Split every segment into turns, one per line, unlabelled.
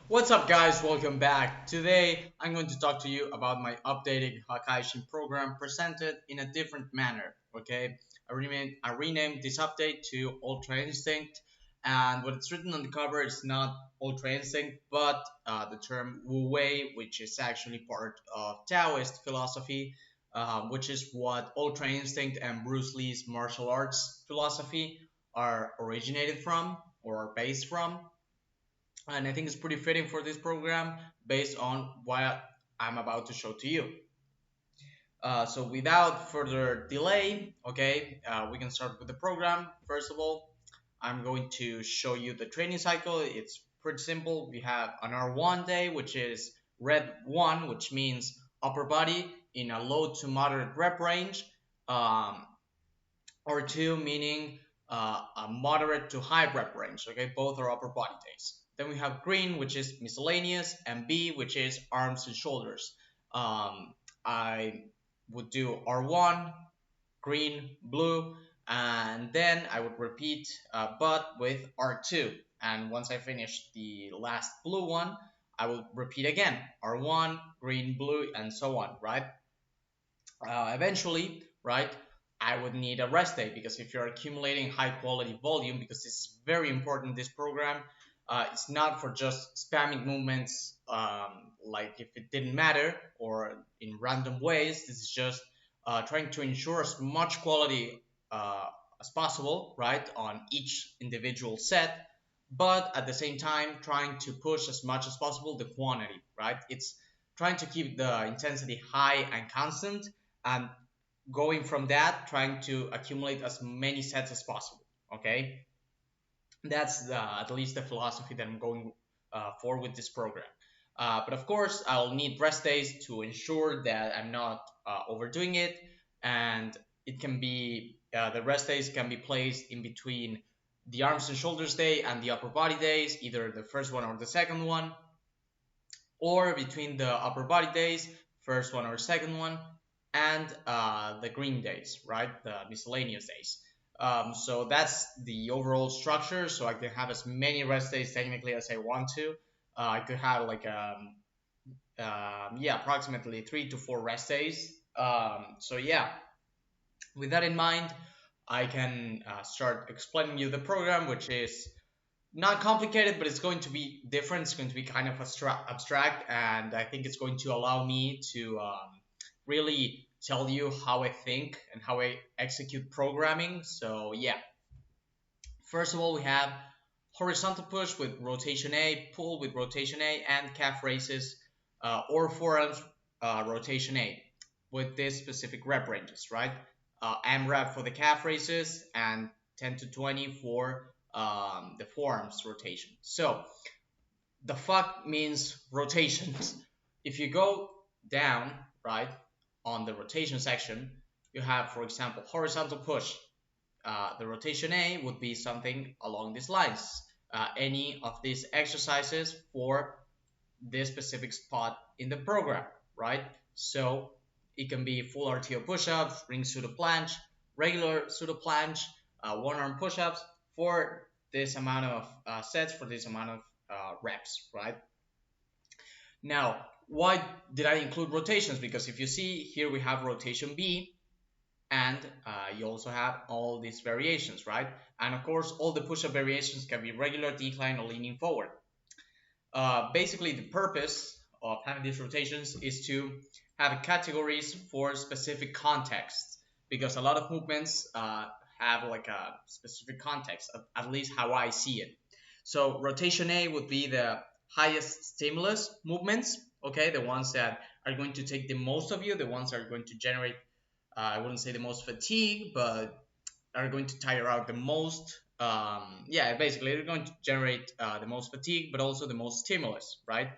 What's up, guys? Welcome back. Today, I'm going to talk to you about my updated Hakaishin program presented in a different manner. Okay, I renamed this update to Ultra Instinct, and what it's written on the cover is not Ultra Instinct, but the term Wu Wei, which is actually part of Taoist philosophy, which is what Ultra Instinct and Bruce Lee's martial arts philosophy are originated from or are based from, and I think it's pretty fitting for this program based on what I'm about to show to you. So without further delay, okay, we can start with the program. First of all, I'm going to show you the training cycle. It's pretty simple. We have an R1 day, which is rep 1, which means upper body in a low to moderate rep range. Um, R2 meaning a moderate to high rep range. Okay, both are upper body days. Then we have green, which is miscellaneous, and B, which is arms and shoulders. I would do R1, green, blue, and then I would repeat but with R2. And once I finish the last blue one, I will repeat again R1, green, blue, and so on, right? Eventually, right, I would need a rest day because if you're accumulating high quality volume, because this is very important, this program, it's not for just spamming movements like if it didn't matter or in random ways. This is just trying to ensure as much quality uh, as possible, right, on each individual set, but at the same time trying to push as much as possible the quantity, right? It's trying to keep the intensity high and constant, and going from that trying to accumulate as many sets as possible. Okay, that's at least the philosophy that I'm going for with this program. But of course, I'll need rest days to ensure that I'm not overdoing it, and it can be the rest days can be placed in between the arms and shoulders day and the upper body days, either the first one or the second one, or between the upper body days, first one or second one, and the green days, right? The miscellaneous days. So that's the overall structure. So I can have as many rest days technically as I want to. I could have like yeah, approximately 3 to 4 rest days. So yeah, with that in mind, I can start explaining you the program, which is not complicated, but it's going to be different. It's going to be kind of abstract, and I think it's going to allow me to really tell you how I think and how I execute programming. So yeah, first of all, we have horizontal push with rotation A, pull with rotation A, and calf raises or forearms rotation A with this specific rep ranges, right? AMRAP for the calf raises and 10 to 20 for the forearms rotation. So the fuck means rotations. If you go down, right, on the rotation section, you have, for example, horizontal push. The rotation A would be something along these lines. Any of these exercises for this specific spot in the program, right? So it can be full RTO push-ups, ring pseudo planche, regular pseudo planche, one arm push-ups for this amount of sets, for this amount of reps, right? Now, why did I include rotations? Because if you see here, we have rotation B, and you also have all these variations, right? And of course, all the push-up variations can be regular, decline, or leaning forward. Basically, the purpose of having these rotations is to have categories for specific contexts, because a lot of movements have like a specific context, at least how I see it. So rotation A would be the highest stimulus movements, okay, the ones that are going to take the most of you, the ones that are going to generate, I wouldn't say the most fatigue, but are going to tire out the most. Yeah, basically they're going to generate the most fatigue, but also the most stimulus, right?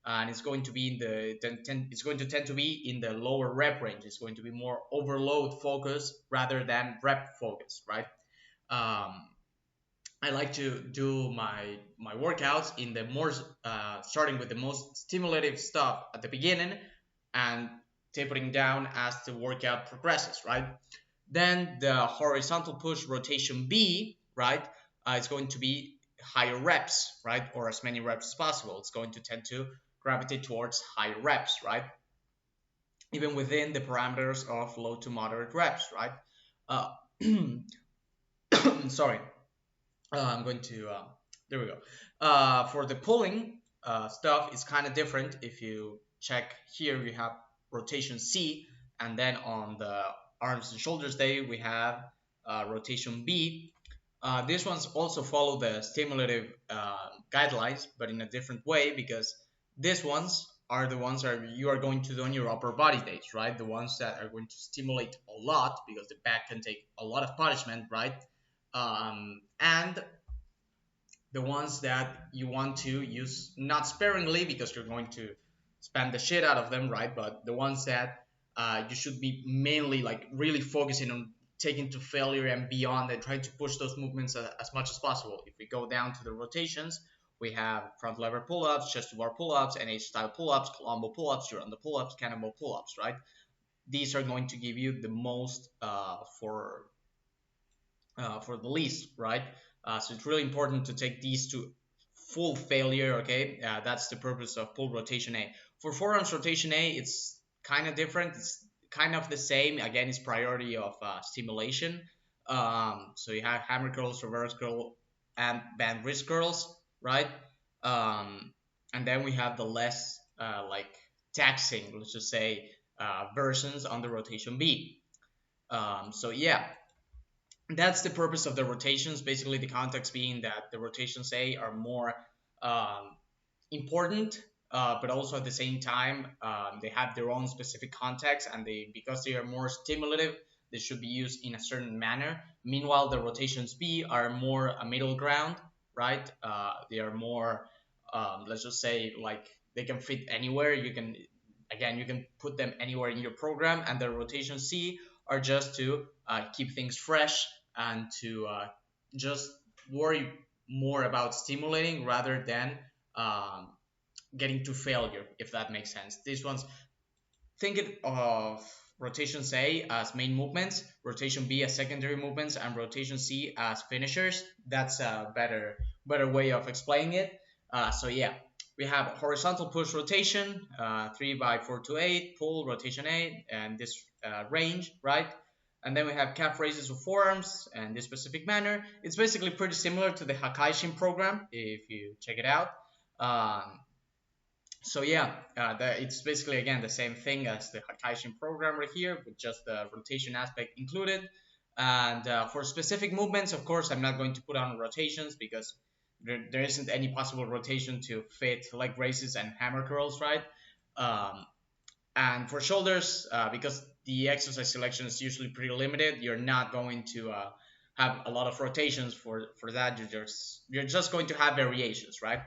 And it's going to be in it's going to tend to be in the lower rep range. It's going to be more overload focus rather than rep focus, right? Um, I like to do my workouts in the more starting with the most stimulative stuff at the beginning and tapering down as the workout progresses, right? Then the horizontal push rotation B, right? It's going to be higher reps, right? Or as many reps as possible. It's going to tend to gravitate towards higher reps, right? Even within the parameters of low to moderate reps, right? Uh, sorry, I'm going to, there we go. For the pulling stuff, it's kind of different. If you check here, we have rotation C, and then on the arms and shoulders day, we have rotation B. These ones also follow the stimulative guidelines, but in a different way, because these ones are the ones that you are going to do on your upper body days, right? The ones that are going to stimulate a lot because the back can take a lot of punishment, right? And the ones that you want to use not sparingly because you're going to spam the shit out of them, right? But the ones that you should be mainly like really focusing on taking to failure and beyond and trying to push those movements as much as possible. If we go down to the rotations, we have front lever pull-ups, chest to bar pull-ups, NH style pull-ups, Colombo pull-ups, Duranda pull-ups, cannonball pull-ups, right? These are going to give you the most for the least, right? So it's really important to take these to full failure, okay? That's the purpose of pull rotation A. For forearms rotation A, it's kind of different. It's kind of the same. Again, it's priority of stimulation. So you have hammer curls, reverse curl, and band wrist curls, right? And then we have the less like taxing, let's just say, versions on the rotation B. So yeah, that's the purpose of the rotations. Basically, the context being that the rotations A are more um, important, but also at the same time they have their own specific context, and they because they are more stimulative, they should be used in a certain manner. Meanwhile, the rotations B are more a middle ground, right? They are more, let's just say, like they can fit anywhere. You can again you can put them anywhere in your program, and the rotation C are just to keep things fresh and to just worry more about stimulating rather than um, getting to failure, if that makes sense. These ones, think it of rotations A as main movements, rotation B as secondary movements, and rotation C as finishers. That's a better way of explaining it. So yeah, we have horizontal push rotation, 3 by 4 to 8, pull rotation 8, and this range, right? And then we have calf raises of forearms and this specific manner. It's basically pretty similar to the Hakaishin program if you check it out. Um, so yeah, it's basically again the same thing as the Hakaishin program right here, with just the rotation aspect included. And for specific movements, of course, I'm not going to put on rotations because there isn't any possible rotation to fit leg raises and hammer curls, right? Um, and for shoulders, because the exercise selection is usually pretty limited, you're not going to have a lot of rotations for that. You're just going to have variations, right?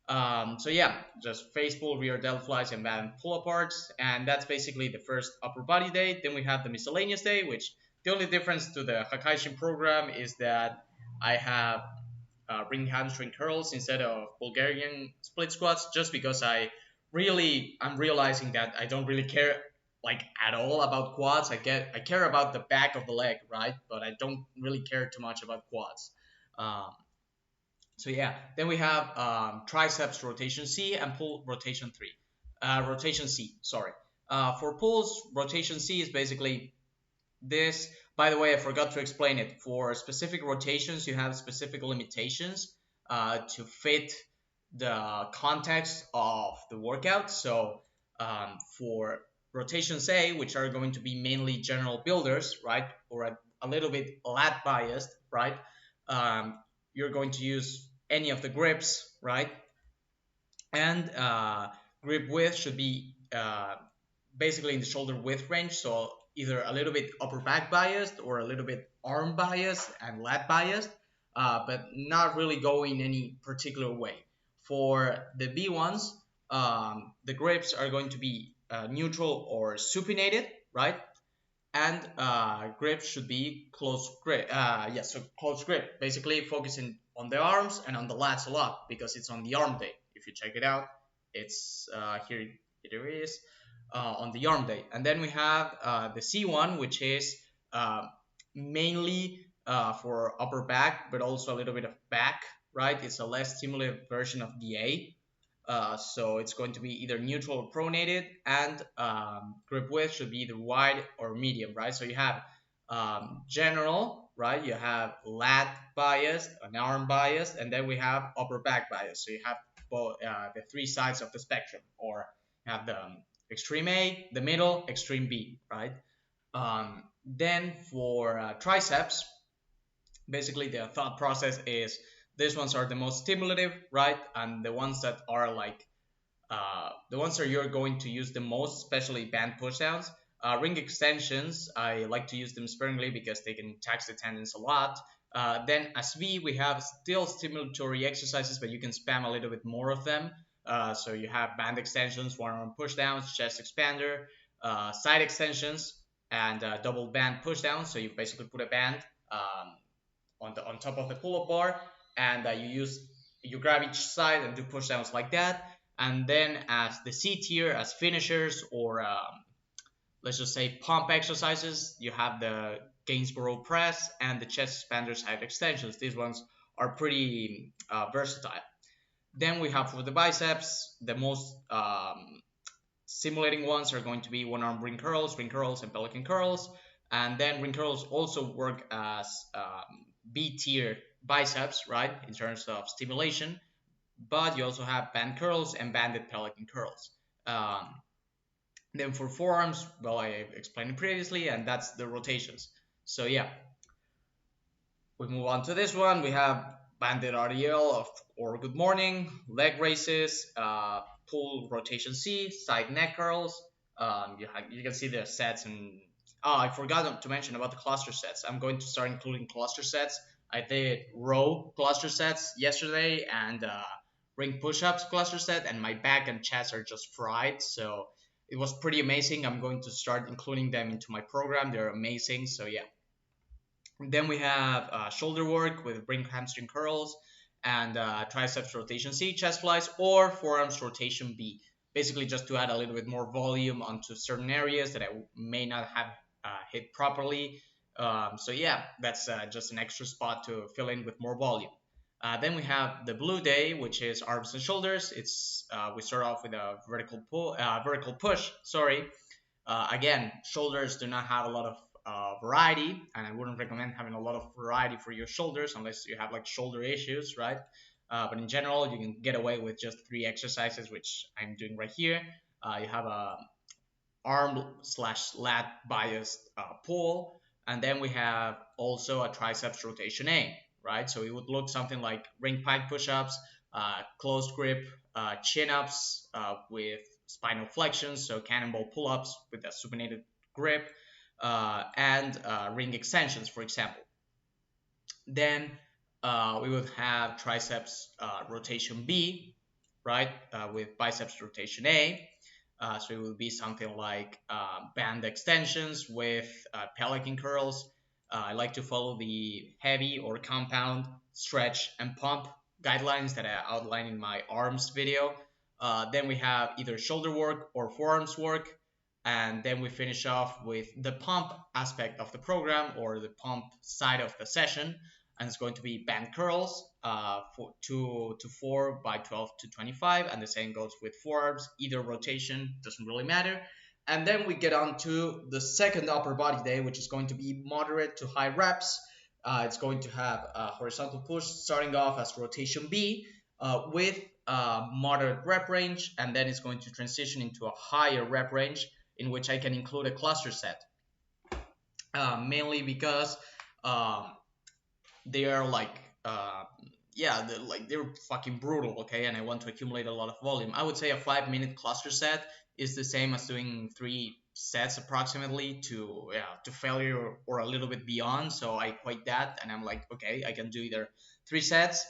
So yeah, just face pull, rear delt flies, and band pull aparts, and that's basically the first upper body day. Then we have the miscellaneous day, which the only difference to the Hakaishin program is that I have ring hamstring curls instead of Bulgarian split squats, just because I'm realizing that I don't really care like at all about quads. I care about the back of the leg, right? But I don't really care too much about quads. Um, so yeah, then we have triceps rotation C and pull rotation rotation C. Sorry. For pulls, rotation C is basically this. By the way, I forgot to explain it. For specific rotations, you have specific limitations to fit the context of the workout. So for rotations A, which are going to be mainly general builders, right, or a little bit lat biased, right, um, you're going to use any of the grips, right, and grip width should be basically in the shoulder width range, so either a little bit upper back biased or a little bit arm biased and lat biased, but not really going any particular way. For the B ones, the grips are going to be neutral or supinated, right? And grip should be close grip. So close grip, basically focusing on the arms and on the lats a lot because it's on the arm day. If you check it out, it's here. Here it is on the arm day. And then we have the C1, which is mainly for upper back, but also a little bit of back. right? It's a less stimulative version of DA. So it's going to be either neutral or pronated, and grip width should be either wide or medium, right? So you have general, right? You have lat bias, an arm bias, and then we have upper back bias. So you have both the three sides of the spectrum, or you have the extreme A, the middle, extreme B, right? Then for triceps, basically the thought process is these ones are the most stimulative, right? And the ones that are like the ones that you're going to use the most, especially band pushdowns. Ring extensions, I like to use them sparingly because they can tax the tendons a lot. Then as V, we have still stimulatory exercises, but you can spam a little bit more of them. So you have band extensions, one arm pushdowns, chest expander, side extensions, and double band pushdowns. So you basically put a band on top of the pull-up bar, and you grab each side and do pushdowns like that. And then as the C tier, as finishers, or let's just say pump exercises, you have the Gainsborough press and the chest expander side extensions. These ones are pretty versatile. Then we have for the biceps, the most simulating ones are going to be one arm ring curls, and pelican curls. And then ring curls also work as B tier biceps, right, in terms of stimulation. But you also have band curls and banded pelican curls. Um, then for forearms, well, I explained it previously, and that's the rotations. So yeah, we move on to this one. We have banded RDL or good morning, leg raises, pull rotation C, side neck curls. You can see the sets, and I forgot to mention about the cluster sets. I'm going to start including cluster sets. I did row cluster sets yesterday, and ring push-ups cluster set, and my back and chest are just fried. So it was pretty amazing. I'm going to start including them into my program. They're amazing. So yeah. Then we have shoulder work with ring hamstring curls, and triceps rotation C, chest flies, or forearms rotation B. Basically, just to add a little bit more volume onto certain areas that I may not have hit properly. So yeah, that's just an extra spot to fill in with more volume. Then we have the blue day, which is arms and shoulders. It's we start off with a vertical push. Sorry. Again, shoulders do not have a lot of variety, and I wouldn't recommend having a lot of variety for your shoulders unless you have like shoulder issues, right? But in general, you can get away with just 3 exercises, which I'm doing right here. You have a arm slash lat biased pull, and then we have also a triceps rotation A, right? So it would look something like ring pike push-ups, closed grip chin-ups with spinal flexions, so cannonball pull-ups with a supinated grip, and ring extensions, for example. Then we would have triceps rotation B, right, with biceps rotation A. So it would be something like band extensions with pelican curls. I like to follow the heavy or compound stretch and pump guidelines that I outlined in my arms video. Then we have either shoulder work or forearms work. And then we finish off with the pump aspect of the program, or the pump side of the session. And it's going to be band curls, 2 to 4 by 12 to 25, and the same goes with forearms. Either rotation doesn't really matter. And then we get on to the second upper body day, which is going to be moderate to high reps. It's going to have a horizontal push starting off as rotation B with moderate rep range, and then it's going to transition into a higher rep range in which I can include a cluster set, mainly because they are like they're fucking brutal, okay, and I want to accumulate a lot of volume. I would say a 5-minute cluster set is the same as doing 3 sets approximately to failure or a little bit beyond. So I equate that, and I'm like, okay, I can do either 3 sets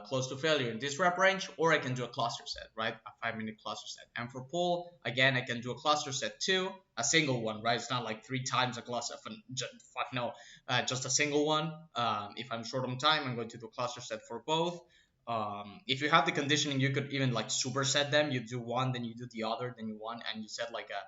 close to failure in this rep range, or I can do a cluster set, right? A 5-minute cluster set. And for pull, again, I can do a cluster set too, a single one, right? It's not like 3 times a cluster. Fuck no, just a single one. If I'm short on time, I'm going to do a cluster set for both. If you have the conditioning, you could even like superset them. You do one, then you do the other, then you one, and you set like a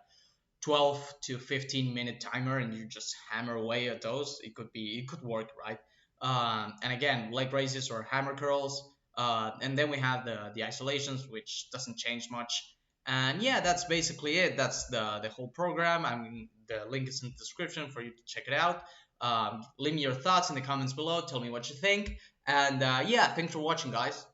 12 to 15 minute timer, and you just hammer away at those. It could work, right? And again, leg raises or hammer curls. And then we have the isolations, which doesn't change much. And yeah, that's basically it. That's the whole program. I mean, the link is in the description for you to check it out. Leave me your thoughts in the comments below. Tell me what you think. And yeah, thanks for watching, guys.